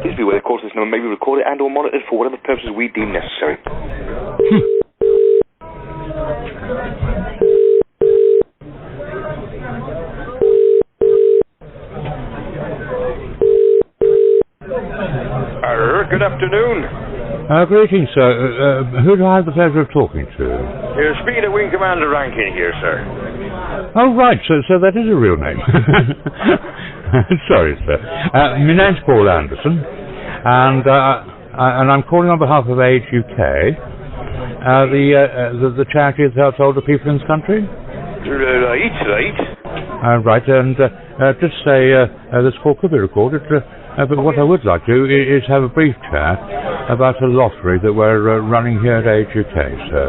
Please be aware, of course, this number may be recorded and or monitored for whatever purposes we deem necessary. Good afternoon. Greetings, sir. Who do I have the pleasure of talking to? You're speaking to Wing Commander Rankin here, sir. Oh, right, so that is a real name. Sorry, sir. My name's Paul Anderson, and I'm calling on behalf of Age UK, the charity that helps older people in this country. Right. Right, and just say this call could be recorded, but what I would like to do is have a brief chat about a lottery that we're running here at Age UK, sir.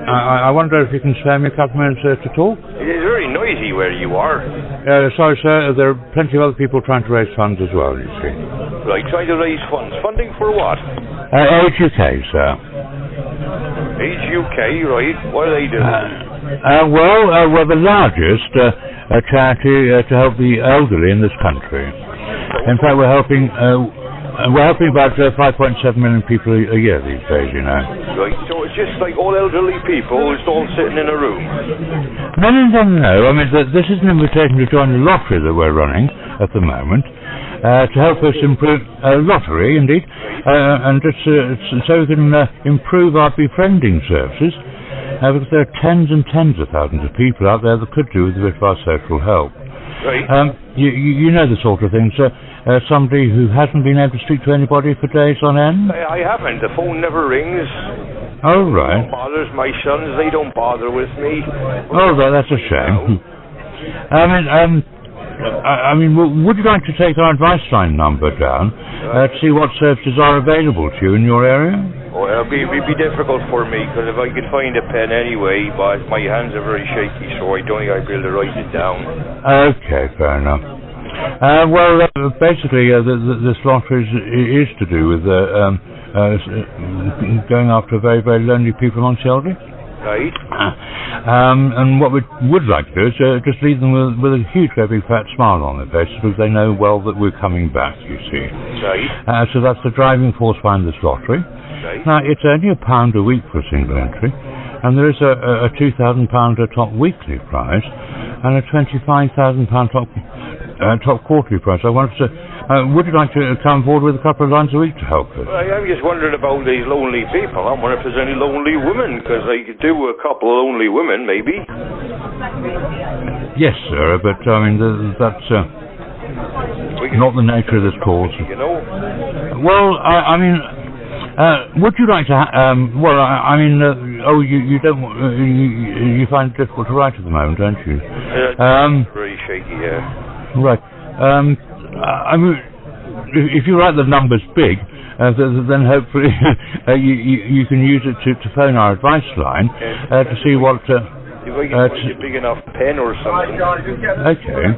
I wonder if you can spare me a couple of minutes to talk? It's very noisy where you are. Sorry, sir, there are plenty of other people trying to raise funds as well, you see. Right, trying to raise funds. Funding for what? Age UK, sir. Age UK, right. What are they doing? Well, we're the largest charity to help the elderly in this country. In fact, we're helping about 5.7 million people a year these days, you know. Right, so it's just like all elderly people who's all sitting in a room? No. I mean, this is an invitation to join the lottery that we're running at the moment, to help us improve lottery, indeed, and just so we can improve our befriending services, because there are tens and tens of thousands of people out there that could do with a bit of our social help. Right. You know the sort of thing, sir. Somebody who hasn't been able to speak to anybody for days on end? I haven't. The phone never rings. Oh, right. It bothers my sons. They don't bother with me. Oh, that's a shame. I mean, would you like to take our advice line number down to see what services are available to you in your area? Oh, it'd be difficult for me, because if I could find a pen anyway, but my hands are very shaky, so I don't think I'd be able to write it down. Okay, fair enough. Basically, this lottery is to do with going after very, very lonely people amongst the elderly. Right. And what we would like to do is just leave them with a huge, very big fat smile on their faces, because they know well that we're coming back, you see. Right. So that's the driving force behind this lottery. Right. Now, it's only £1 a week for a single entry, and there is a £2,000 top weekly prize and a £25,000 top quarterly prize. I wanted to would you like to come forward with a couple of lines a week to help us? I'm just wondering about these lonely people. I wonder if there's any lonely women, because I could do a couple of lonely women, maybe. Yes, sir, but I mean, that's not the nature of this course. You know? Well, I mean, would you like to? You don't. You find it difficult to write at the moment, don't you? Very shaky, yeah. Right. I mean, if you write the numbers big, then hopefully you can use it to phone our advice line to see what. If I can find a big enough pen or something. Okay.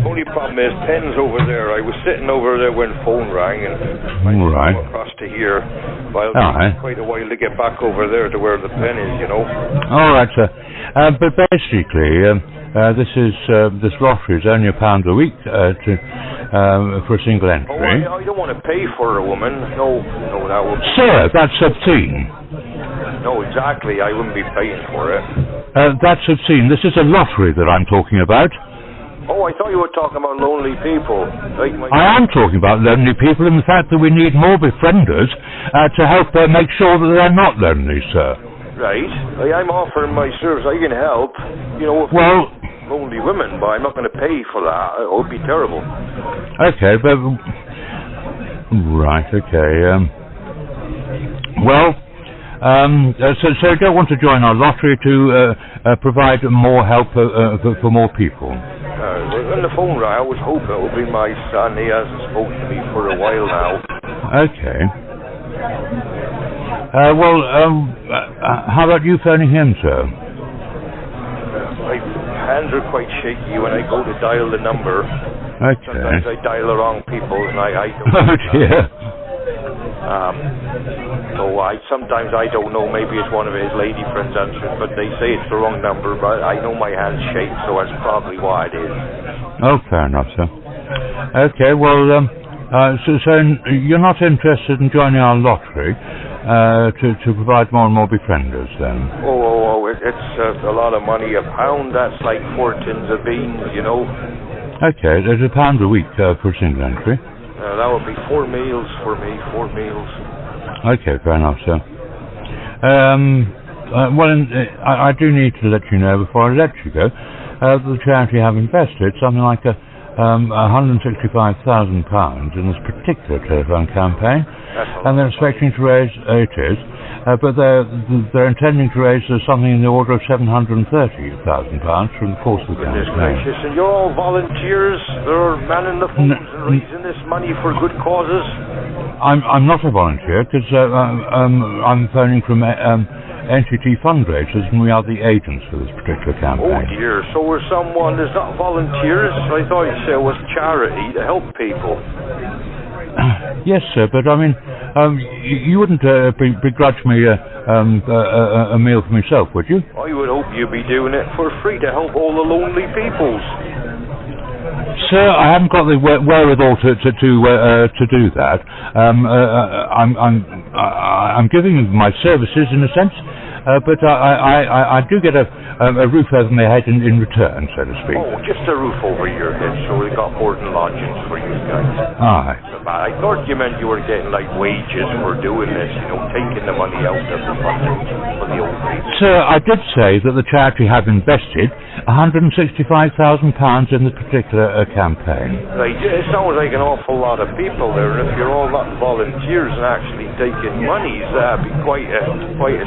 Only problem is pens over there. I was sitting over there when phone rang, and I right. across to here. But it'll take quite a while to get back over there to where the pen is, you know. All right, sir. But basically, this lottery is only £1 a week for a single entry. Oh, I don't want to pay for a woman. No, that would. Sir, that's obscene. No, exactly. I wouldn't be paying for it. That's obscene. This is a lottery that I'm talking about. Oh, I thought you were talking about lonely people. I am talking about lonely people, and the fact that we need more befrienders to help make sure that they're not lonely, sir. Right. I'm offering my service. I can help. You know, lonely women, but I'm not going to pay for that. It would be terrible. Okay, but right. Okay. So you don't want to join our lottery to provide more help for more people? On the phone, I always hope it will be my son. He hasn't spoken to me for a while now. Okay. How about you phoning him, sir? My hands are quite shaky when I go to dial the number. Okay. Sometimes I dial the wrong people, and I don't know. Oh, dear. Sometimes I don't know, maybe it's one of his lady friends answering, but they say it's the wrong number, but I know my hands shake, so that's probably why it is. Oh, fair enough, sir. Okay, well, so you're not interested in joining our lottery to provide more and more befrienders, then? It's a lot of money a pound. That's like 4 tins of beans, you know. Okay, there's £1 a week for a single entry. That would be 4 meals for me, 4 meals. Okay, fair enough, sir. I do need to let you know before I let you go the charity have invested something like £165,000 in this particular telephone campaign, and they're expecting to raise but they're intending to raise something in the order of £730,000 from the course of the campaign. Gracious, and you're all volunteers? They're manning the phones and raising this money for good causes? I'm not a volunteer because I'm phoning from NTT fundraisers, and we are the agents for this particular campaign. Oh dear, so we're someone that's not volunteers? I thought you said it was charity to help people. Yes, sir, but I mean, you wouldn't begrudge me a meal for myself, would you? I would hope you'd be doing it for free to help all the lonely peoples. Sir, I haven't got the wherewithal to do that. I'm giving my services in a sense, but I do get a roof over my head in return, so to speak. Oh, just a roof over your head, so we got board and lodgings for you guys. Aye. I thought you meant you were getting like wages for doing this, you know, taking the money out of the funding for the old people. Sir, I did say that the charity have invested £165,000 in this particular campaign. Right, it sounds like an awful lot of people there, and if you're all not volunteers and actually taking monies, that'd be quite a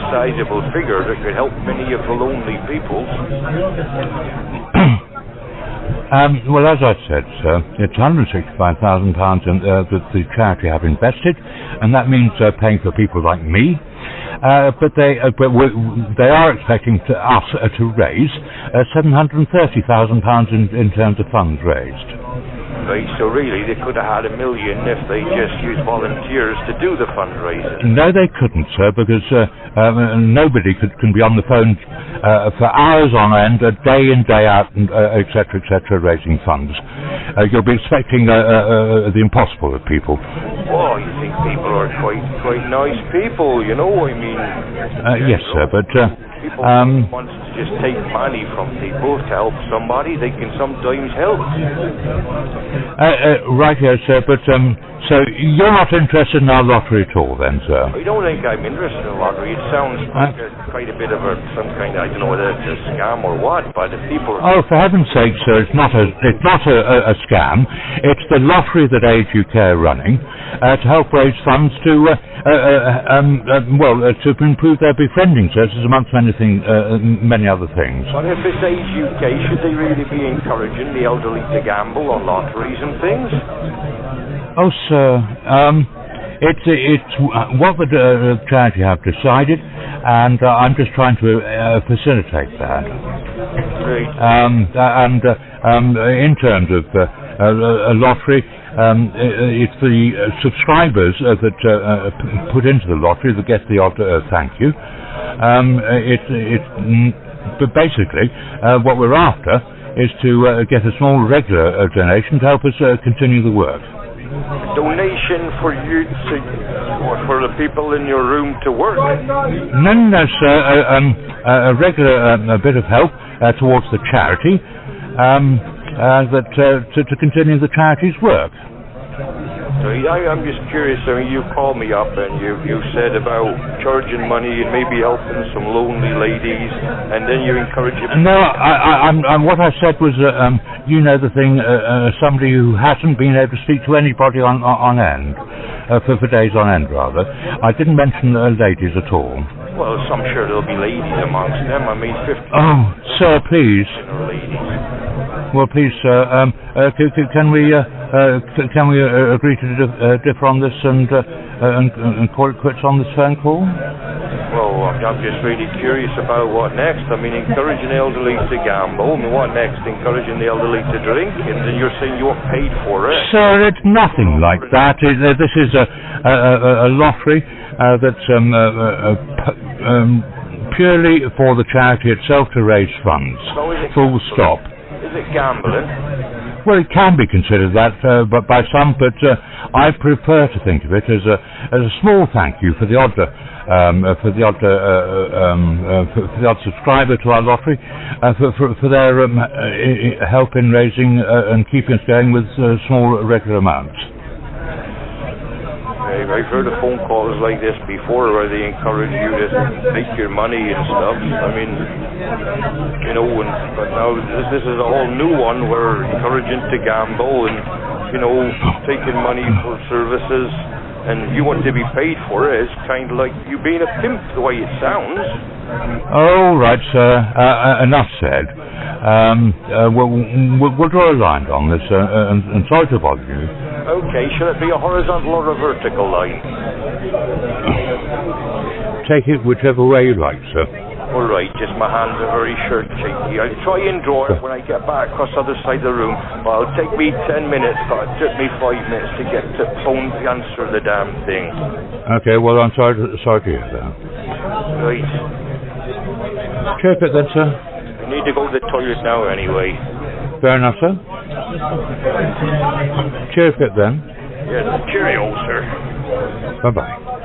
sizable figure that could help many of the lonely peoples. Well, as I said, sir, it's £165,000 that the charity have invested, and that means paying for people like me. But they are expecting us to raise £730,000 in terms of funds raised. Right, so really they could have had $1 million if they just used volunteers to do the fundraising. No, they couldn't, sir, because nobody can be on the phone for hours on end, day in, day out, and etc., raising funds. You'll be expecting the impossible of people. Oh, you think people are quite nice people, you know? I mean... yes, sir, but... people want to just take money from people to help somebody, they can sometimes help. Right here, sir, but so you're not interested in our lottery at all, then, sir? I don't think I'm interested in the lottery. It sounds like quite a bit of some kind of, I don't know whether it's a scam or what, but if people... Oh, for heaven's sake, sir, it's not a scam. It's the lottery that Age UK are running to help raise funds to improve their befriending services, amongst many other things. But if it's Age UK, should they really be encouraging the elderly to gamble on lotteries and things? Oh, sir, it's what the charity have decided, and I'm just trying to facilitate that. Great. In terms of a lottery, it's the subscribers that put into the lottery that get the odd thank you. But basically, what we're after is to get a small regular donation to help us continue the work. Donation for you for the people in your room to work? No, sir. A regular bit of help towards the charity to continue the charity's work. I'm just curious. I mean, you called me up and you said about charging money and maybe helping some lonely ladies, and then you encourage them. No, what I said was, the thing. Somebody who hasn't been able to speak to anybody on end for days on end, rather. I didn't mention ladies at all. Well, I'm sure there'll be ladies amongst them. I mean, 50. Oh, sir, please. Well, please, sir. Can we agree to differ on this and call it quits on this phone call? Well, I'm just really curious about what next. I mean, encouraging the elderly to gamble. I mean, what next? Encouraging the elderly to drink, and then you're saying you want paid for it? Sir, it's nothing like that. This is a lottery that's purely for the charity itself to raise funds. So is it full stop. Is it gambling? Well, it can be considered that, but by some. But I prefer to think of it as a small thank you for the odd subscriber to our lottery, for their help in raising and keeping us going with small regular amounts. I've heard of phone calls like this before where they encourage you to take your money and stuff. I mean, you know, but now this is a whole new one where encouraging to gamble and, you know, taking money for services and you want to be paid for it. It's kind of like you being a pimp the way it sounds. Oh, right, sir. Enough said. We'll draw a line on this, and sorry to bother you. Okay, shall it be a horizontal or a vertical line? Take it whichever way you like, sir. All right, just my hands are very shirt shaky. I'll try and draw it when I get back across the other side of the room. Well, it'll take me 10 minutes, but it took me 5 minutes to get to phone to answer the damn thing. Okay, well, I'm sorry to hear that. Right. Chirp it then, sir. I need to go to the toilet now anyway. Fair enough, sir. Chirp it then. Yeah, cheerio, sir. Bye-bye.